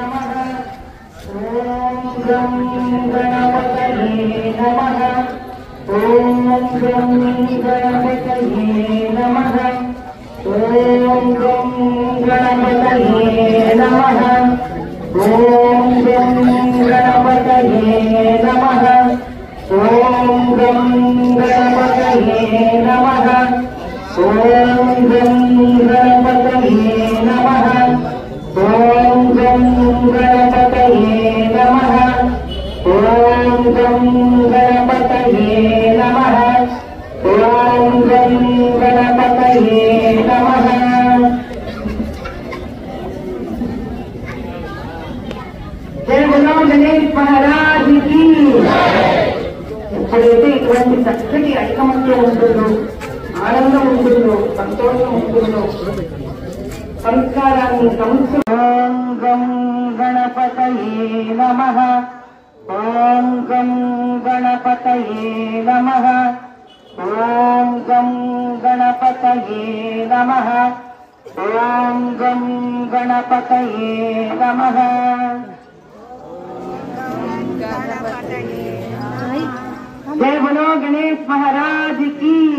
नमः। ओम गं गणपतये नमः। ओम गं गणपतये नमः। ओम गं गणपतये नमः। ओम गं गणपतये नमः। ओम गं गणपतये नमः। ओम गं गणपतये नमः। ओम गं गणपतये नमः। ओम गं गणपतये नमः। ओम गं गणपतये नमः। जय बोलो गणेश महाराज की। ఎప్పుడైతే ఇటువంటి చక్కటి ఐకమత్యం ఉంటుందో, ఆనందం ఉంటుందో, సంతోషం ఉంటుందో, సంస్కారాన్ని ఓం గం గణపతయే నమః. ఓం గం గణపతయే నమః. ఓం గం గణపతయే నమః. ఓం గం గణపతయే నమః. जय बोलो गणेश महाराज की।